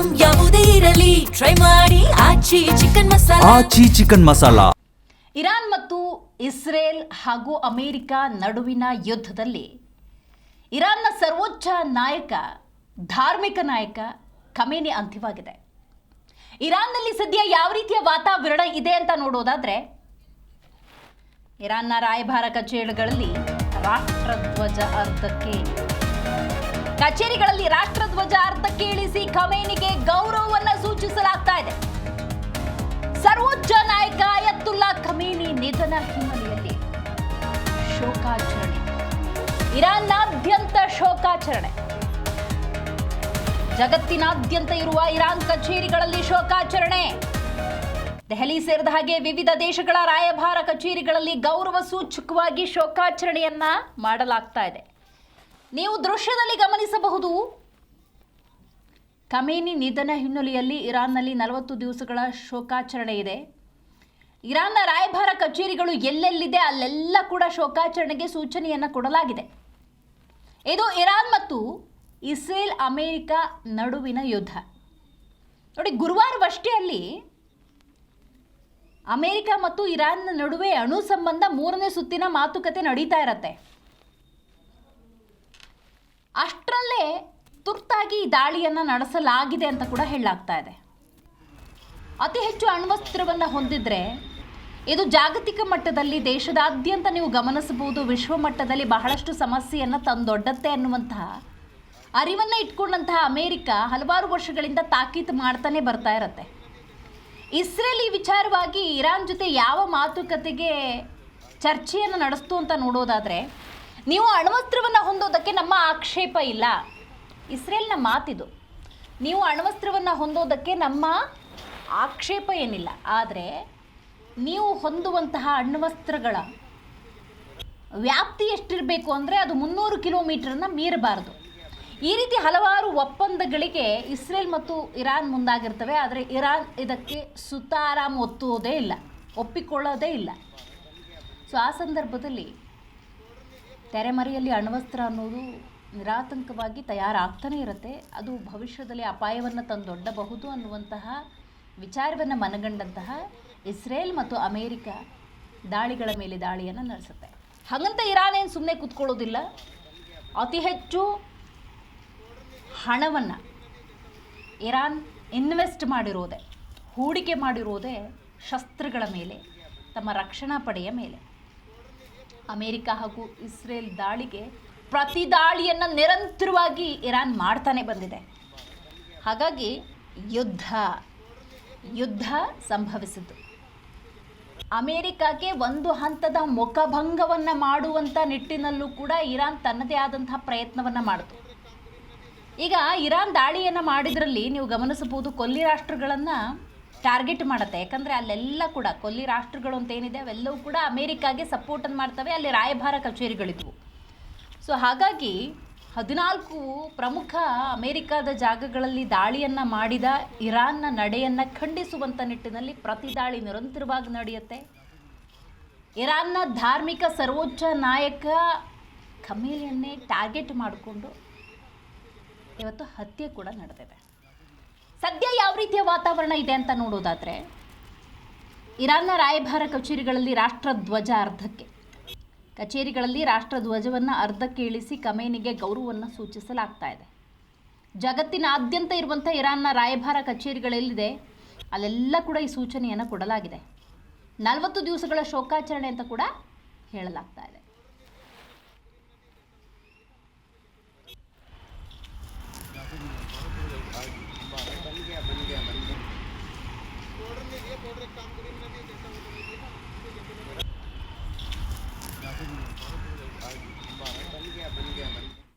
Item ಯಾವುದೇ ಇರಲಿ try ಮಾಡಿ ಆಚಿ ಚಿಕನ್ ಮಸಾಲಾ. ಇರಾನ್ ಮತ್ತು ಇಸ್ರೇಲ್ ಹಾಗೂ ಅಮೆರಿಕ ನಡುವಿನ ಯುದ್ಧದಲ್ಲಿ ಇರಾನ್ನ ಸರ್ವೋಚ್ಚ ನಾಯಕ, ಧಾರ್ಮಿಕ ನಾಯಕ ಖಮೇನಿ ಅಂತ್ಯವಾಗಿದೆ. ಇರಾನ್ನಲ್ಲಿ ಸದ್ಯ ಯಾವ ರೀತಿಯ ವಾತಾವರಣ ಇದೆ ಅಂತ ನೋಡೋದಾದ್ರೆ, ಇರಾನ್ನ ರಾಯಭಾರ ಕಚೇರಿಗಳಲ್ಲಿ ರಾಷ್ಟ್ರಧ್ವಜ ಅರ್ಧಕ್ಕೆ ಇಳಿಸಿ ಖಮೇನಿಗೆ ಗೌರವವನ್ನು ಸೂಚಿಸಲಾಗ್ತಾ ಇದೆ. ಸರ್ವೋಚ್ಚ ನಾಯಕ ಅಯತುಲ್ಲಾ ಖಮೇನಿ ನಿಧನ ಹಿನ್ನೆಲೆಯಲ್ಲಿ ಶೋಕಾಚರಣೆ, ಇರಾನ್ನಾದ್ಯಂತ ಶೋಕಾಚರಣೆ. ಜಗತ್ತಿನಾದ್ಯಂತ ಇರುವ ಇರಾನ್ ಕಚೇರಿಗಳಲ್ಲಿ ಶೋಕಾಚರಣೆ. ದೆಹಲಿ ಸೇರಿದ ಹಾಗೆ ವಿವಿಧ ದೇಶಗಳ ರಾಯಭಾರ ಕಚೇರಿಗಳಲ್ಲಿ ಗೌರವ ಸೂಚಕವಾಗಿ ಶೋಕಾಚರಣೆಯನ್ನ ಮಾಡಲಾಗ್ತಾ ಇದೆ. ನೀವು ದೃಶ್ಯದಲ್ಲಿ ಗಮನಿಸಬಹುದು, ಖಮೇನಿ ನಿಧನ ಹಿನ್ನೆಲೆಯಲ್ಲಿ ಇರಾನ್ನಲ್ಲಿ 40 ದಿವಸಗಳ ಶೋಕಾಚರಣೆ ಇದೆ. ಇರಾನ್ನ ರಾಯಭಾರ ಕಚೇರಿಗಳು ಎಲ್ಲೆಲ್ಲಿದೆ ಅಲ್ಲೆಲ್ಲ ಕೂಡ ಶೋಕಾಚರಣೆಗೆ ಸೂಚನೆಯನ್ನು ಕೊಡಲಾಗಿದೆ. ಇದು ಇರಾನ್ ಮತ್ತು ಇಸ್ರೇಲ್ ಅಮೆರಿಕ ನಡುವಿನ ಯುದ್ಧ. ನೋಡಿ, ಗುರುವಾರವಷ್ಟೇ ಅಲ್ಲಿ ಅಮೆರಿಕ ಮತ್ತು ಇರಾನ್ ನಡುವೆ ಅಣು ಸಂಬಂಧ 3ನೇ ಸುತ್ತಿನ ಮಾತುಕತೆ ನಡೀತಾ ಇರತ್ತೆ. ಅಷ್ಟರಲ್ಲೇ ತುರ್ತಾಗಿ ದಾಳಿಯನ್ನು ನಡೆಸಲಾಗಿದೆ ಅಂತ ಕೂಡ ಹೇಳಲಾಗ್ತಾ ಇದೆ. ಅತಿ ಹೆಚ್ಚು ಅಣ್ವಸ್ತ್ರವನ್ನು ಹೊಂದಿದ್ರೆ ಇದು ಜಾಗತಿಕ ಮಟ್ಟದಲ್ಲಿ ದೇಶದಾದ್ಯಂತ ನೀವು ಗಮನಿಸಬಹುದು, ವಿಶ್ವ ಮಟ್ಟದಲ್ಲಿ ಬಹಳಷ್ಟು ಸಮಸ್ಯೆಯನ್ನು ತಂದೊಡ್ಡತ್ತೆ ಅನ್ನುವಂತಹ ಅರಿವನ್ನು ಇಟ್ಕೊಂಡಂತಹ ಅಮೆರಿಕ ಹಲವಾರು ವರ್ಷಗಳಿಂದ ತಾಕೀತು ಮಾಡ್ತಾನೆ ಬರ್ತಾ ಇರತ್ತೆ. ಇಸ್ರೇಲ್ ಈ ವಿಚಾರವಾಗಿ ಇರಾನ್ ಜೊತೆ ಯಾವ ಮಾತುಕತೆಗೆ ಚರ್ಚೆಯನ್ನು ನಡೆಸ್ತು ಅಂತ ನೋಡೋದಾದರೆ, ನೀವು ಅಣ್ವಸ್ತ್ರವನ್ನು ಹೊಂದೋದಕ್ಕೆ ನಮ್ಮ ಆಕ್ಷೇಪ ಇಲ್ಲ. ಇಸ್ರೇಲ್ನ ಮಾತಿದು. ನೀವು ಅಣ್ವಸ್ತ್ರವನ್ನು ಹೊಂದೋದಕ್ಕೆ ನಮ್ಮ ಆಕ್ಷೇಪ ಏನಿಲ್ಲ. ಆದರೆ ನೀವು ಹೊಂದುವಂತಹ ಅಣ್ವಸ್ತ್ರಗಳ ವ್ಯಾಪ್ತಿ ಎಷ್ಟಿರಬೇಕು ಅಂದರೆ ಅದು 300 ಕಿಲೋಮೀಟರನ್ನು ಮೀರಬಾರದು. ಈ ರೀತಿ ಹಲವಾರು ಒಪ್ಪಂದಗಳಿಗೆ ಇಸ್ರೇಲ್ ಮತ್ತು ಇರಾನ್ ಮುಂದಾಗಿರ್ತವೆ. ಆದರೆ ಇರಾನ್ ಇದಕ್ಕೆ ಸುತಾರಾಮ್ ಒಪ್ಪಿಕೊಳ್ಳೋದೇ ಇಲ್ಲ. ಸೊ ಆ ಸಂದರ್ಭದಲ್ಲಿ ತೆರೆಮರೆಯಲ್ಲಿ ಅಣ್ವಸ್ತ್ರ ಅನ್ನೋದು ನಿರಾತಂಕವಾಗಿ ತಯಾರಾಗ್ತಾನೆ ಇರುತ್ತೆ. ಅದು ಭವಿಷ್ಯದಲ್ಲಿ ಅಪಾಯವನ್ನು ತಂದೊಡ್ಡಬಹುದು ಅನ್ನುವಂತಹ ವಿಚಾರವನ್ನು ಮನಗಂಡಂತಹ ಇಸ್ರೇಲ್ ಮತ್ತು ಅಮೇರಿಕ ದಾಳಿಗಳ ಮೇಲೆ ದಾಳಿಯನ್ನು ನಡೆಸುತ್ತೆ. ಹಾಗಂತ ಇರಾನ್ ಏನು ಸುಮ್ಮನೆ ಕೂತ್ಕೊಳ್ಳೋದಿಲ್ಲ. ಅತಿ ಹೆಚ್ಚು ಹಣವನ್ನು ಇರಾನ್ ಇನ್ವೆಸ್ಟ್ ಮಾಡಿರೋದೆ, ಹೂಡಿಕೆ ಮಾಡಿರೋದೇ ಶಸ್ತ್ರಗಳ ಮೇಲೆ, ತಮ್ಮ ರಕ್ಷಣಾ ಪಡೆಯ ಮೇಲೆ. ಅಮೆರಿಕ ಹಾಗೂ ಇಸ್ರೇಲ್ ದಾಳಿಗೆ ಪ್ರತಿ ದಾಳಿಯನ್ನು ನಿರಂತರವಾಗಿ ಇರಾನ್ ಮಾಡ್ತಾನೆ ಬಂದಿದೆ. ಹಾಗಾಗಿ ಯುದ್ಧ ಸಂಭವಿಸಿತು. ಅಮೆರಿಕಕ್ಕೆ ಒಂದು ಹಂತದ ಮುಖಭಂಗವನ್ನು ಮಾಡುವಂಥ ನಿಟ್ಟಿನಲ್ಲೂ ಕೂಡ ಇರಾನ್ ತನ್ನದೇ ಆದಂತಹ ಪ್ರಯತ್ನವನ್ನು ಮಾಡಿತು. ಈಗ ಇರಾನ್ ದಾಳಿಯನ್ನು ಮಾಡಿದ್ರಲ್ಲಿ ನೀವು ಗಮನಿಸಬಹುದು, ಕೊಲ್ಲಿ ರಾಷ್ಟ್ರಗಳನ್ನು ಟಾರ್ಗೆಟ್ ಮಾಡುತ್ತೆ. ಯಾಕಂದರೆ ಅಲ್ಲೆಲ್ಲ ಕೂಡ ಕೊಲ್ಲಿ ರಾಷ್ಟ್ರಗಳು ಅಂತ ಏನಿದೆ ಅವೆಲ್ಲವೂ ಕೂಡ ಅಮೇರಿಕಾಗೆ ಸಪೋರ್ಟನ್ನು ಮಾಡ್ತವೆ. ಅಲ್ಲಿ ರಾಯಭಾರ ಕಚೇರಿಗಳಿದ್ವು. ಸೊ ಹಾಗಾಗಿ 14 ಪ್ರಮುಖ ಅಮೇರಿಕಾದ ಜಾಗಗಳಲ್ಲಿ ದಾಳಿಯನ್ನು ಮಾಡಿದ ಇರಾನ್ನ ನಡೆಯನ್ನು ಖಂಡಿಸುವಂಥ ನಿಟ್ಟಿನಲ್ಲಿ ಪ್ರತಿ ದಾಳಿ ನಿರಂತರವಾಗಿ ನಡೆಯುತ್ತೆ. ಇರಾನ್ನ ಧಾರ್ಮಿಕ ಸರ್ವೋಚ್ಚ ನಾಯಕ ಖಮೇನಿಯನ್ನೇ ಟಾರ್ಗೆಟ್ ಮಾಡಿಕೊಂಡು ಇವತ್ತು ಹತ್ಯೆ ಕೂಡ ನಡೆದಿದೆ. ಸದ್ಯ ಯಾವ ರೀತಿಯ ವಾತಾವರಣ ಇದೆ ಅಂತ ನೋಡೋದಾದರೆ, ಇರಾನ್ನ ರಾಯಭಾರ ಕಚೇರಿಗಳಲ್ಲಿ ರಾಷ್ಟ್ರಧ್ವಜವನ್ನು ಅರ್ಧಕ್ಕೆ ಇಳಿಸಿ ಖಮೇನಿಗೆ ಗೌರವವನ್ನು ಸೂಚಿಸಲಾಗ್ತಾ ಇದೆ. ಜಗತ್ತಿನಾದ್ಯಂತ ಇರುವಂಥ ಇರಾನ್ನ ರಾಯಭಾರ ಕಚೇರಿಗಳೆಲ್ಲಿದೆ ಅಲ್ಲೆಲ್ಲ ಕೂಡ ಈ ಸೂಚನೆಯನ್ನು ಕೊಡಲಾಗಿದೆ. 40 ದಿವಸಗಳ ಶೋಕಾಚರಣೆ ಅಂತ ಕೂಡ ಹೇಳಲಾಗ್ತಾ ಇದೆ.